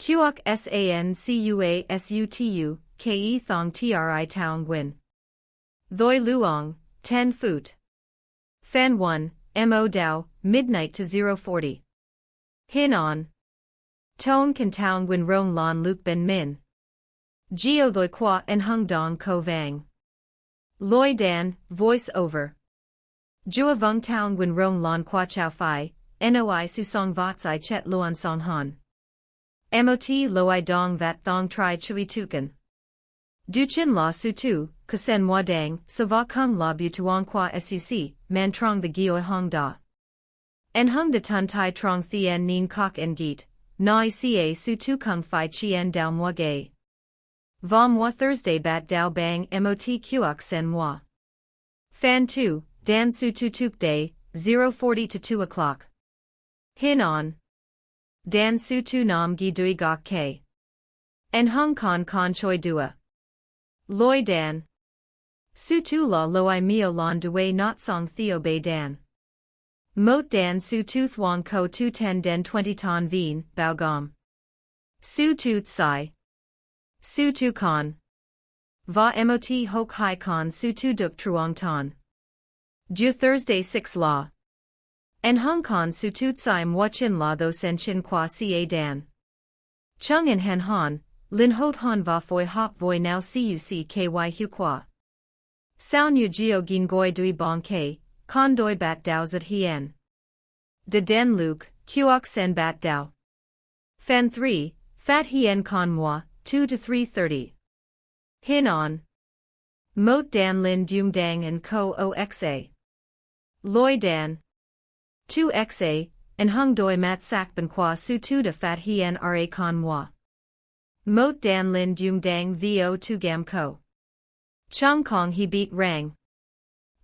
Kuok Sancua Sutu, Ke Thong Tri Town Nguyen. Thoi Luong, 10 Foot. Fan 1, Mo Dao, midnight to 040. Hin On. Tone Can Town Nguyen Rong Lon Luke Ben Min. Geo Thoi Qua and Hung Dong Ko Vang. Loi Dan, voice over. Jua Vung Town Nguyen Rong Lon Qua Chow Phi, Noi Su Song Vats I Chet Luan Song Han. Mot Loi Dong Vat Thong Tri Chui Tukan. Du Chin La Su Tu, Kusen Mua Dang, Sava Kung La Bu Tuong Qua Suc, Man Trong the Gioi Hong Da. En Hung de Tun Tai Trong Thien Nien Kok En Geet, Nai Ca Su Tu Kung Phi Chien Dao Mua Gay. Va Moi Thursday Bat Dao Bang Mot Kuok Sen Moi. Fan 2, Dan Su Tu Tuk Day, 040 to 2 o'clock. Hin On. Dan Su Tu Nam Gi Dui Gok K. En Hung Con Con Choi Dua. Loi Dan. Su Tu La Loi Mio Lon Due Not Song Theo Bei Dan. Mot Dan Su Tu Thuong Ko Tu Ten Den 20 Ton Vien, Bao Gom. Su Tu Tsai. Su Tu Con. Va Mot Hok Hai Con Su Tu Duk Truong Ton. Ju Thursday 6 La. En Hung Con Su Tu Tsai Mua Chin La Tho Sen Chin Qua Ca Dan. Chung En Han Han, Lin Hot Han Va Foi Hop Voi Now Cuc Ky Hu Qua. Sao Nu Geo Gin Goi Dui Bong K, Con Doi Bat Dao Zat Hien. De Den Luke, Kuok Sen Bat Dao. Fan 3, Fat Hien Con Moi, 2 to 3:30. Hin On. Mot Dan Lin Dung Dang and Co Oxa. Loi Dan. 2xa, and Hung Doi Mat Sak Ban Qua Su Tu de Fat Hien Ra Con Moi. Mot Dan Lin Dung Dang Vo Tu Gam Co. Chung Kong He Beat Rang.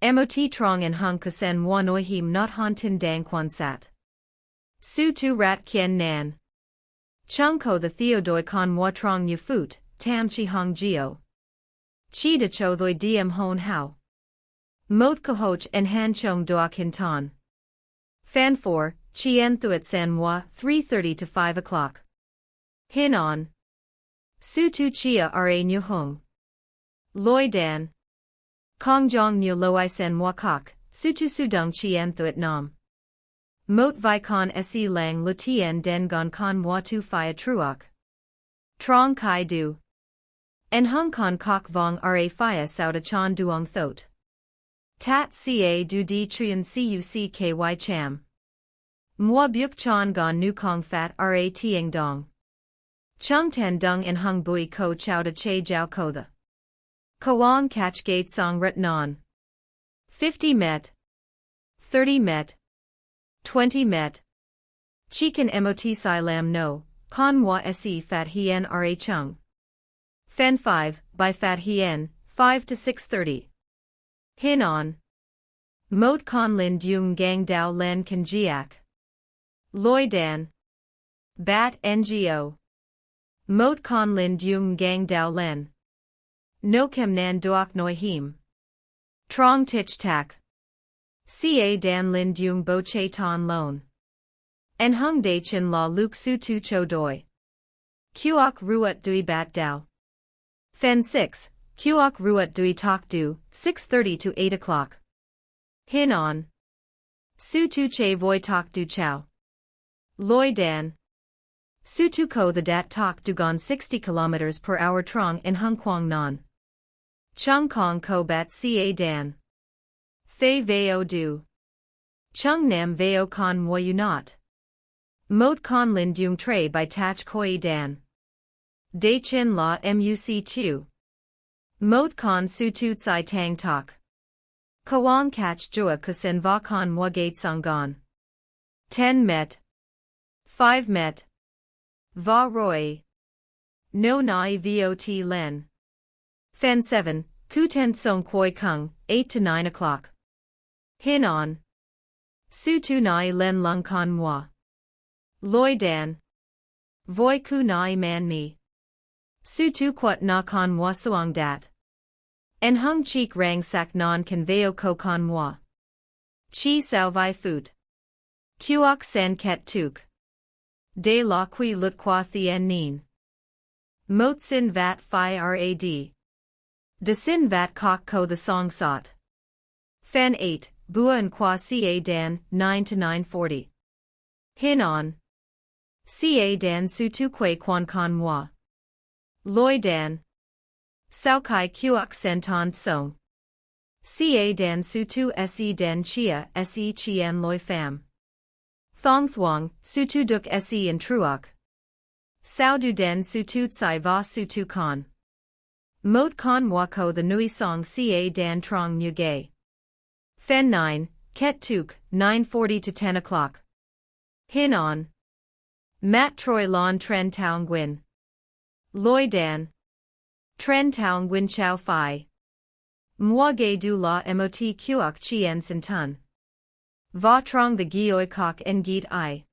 Mot Trong and Hung Kusen Moi Noi Him Not Han Tin Dang Quan Sat. Su Tu Rat Kien Nan. Chung Ko the Theodoi Con Moi Trong Như Phut, Tam Chi Hung Geo. Chi de Cho Thoi Diem Hon Hao. Mot Kohoch and Han Chong Doak Hin Ton. Fan 4, Chien Thuat San Moi, 3:30 to 5 o'clock. Hin On. Su Tu Chia Ra Nhu Hung. Loi Dan. Kong Jong Nhu Loi San Moi Kok, Su Tu Su Dung Chien Thuat Nam. Mot Vi Con Se Lang Lu Tien Den Gon Con Moi Tu Phia Truok. Trong Kai Du. En Hung Con Kok Vong Ra Phia Sao Da Chan Duong Thot. Tat Ca Du Di Trian Cuc Ky Cham. Moi Buk Chan Gon Nu Kong Fat Ra Tieng Dong. Chung Tan Dung En Hung Bui Ko Chow Da Che Jiao Ko The. Koang Catch Gate Song Ret Non. 50 Met. 30 Met. 20 Met. Chikan Mot Sai Lam No, Con Moi Se Fat Hien Ra Chung. Fan 5, by Fat Hien, 5 to 6:30. Hin On. Mot Con Lin Dung Gang Dao Len Kan Jiak. Loi Dan. Bat Ngo. Mot Con Lin Dung Gang Dao Len. No Kem Nan Doak Noi Him. Trong Tich Tak. Ca Dan Lin Dung Bo Che Ton Lon. En Hung De Chin La Luke Su Tu Cho Doi. Kuok Ruat Dui Bat Dao. Fan 6, Kuok Ruat Dui Tok Du, 6:30 to 8 o'clock. Hin On. Su Tu Che Voi Tok Du Chow. Loi Dan. Su Tu Ko the Dat Tok Du Gon 60 km per hour Trong En Hung Quang Non. Chung Kong Ko Bat Ca Dan. Thay Veo Du. Chung Nam Veo Con Moi Yu Not. Mot Con Lin Dung Tre by Tach Koi Dan. De Chin La Muc Tu. Mot Con Su Tu Tsai Tang Tok. Koang Catch Jua Kusen Va Con Moi Gate Song Gon. 10 Met. 5 Met. Va Roy. No Nai Vot Len. Fan 7, Ku Ten Song Koi Kung, 8 to 9 o'clock. Hin On. Su Tu Nai Len Lung Con Moi. Loi Dan. Voi Ku Nai Man Mi. Su Tu Quat Na Con Moi Suang Dat. En Hung Cheek Rang Sak Non Kan Veo Ko Con Moi. Chi Sao Vai Foot. Kuok San Ket Tuk. De la qui lut qua thien nien. Mot sin vat phi rad. De sin vat kok ko the song sot. Fan 8, bua and qua ca dan, 9 to 9:40. Hin on. Ca dan su tu que quan con moi. Loi dan. Sao kai kuok senton song. Ca dan su tu se dan chia se chien loi fam. Thong thuong, su tu duk se in truok. Sao du den su tu tsai va su tu con. Mot con wako the nui song ca dan trong nu gay. Fen 9, ket tuk, 9:40 to 10 o'clock. Hin on. Mat troi lon tren tao nguyen. Loi dan. Tren tao nguyen chao phi. Moi gay du la mot kuok chien sin tun. Va trong the gioi kok en git I.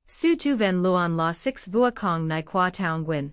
Su tu ven luon la 6 vua kong nai qua tao nguyen.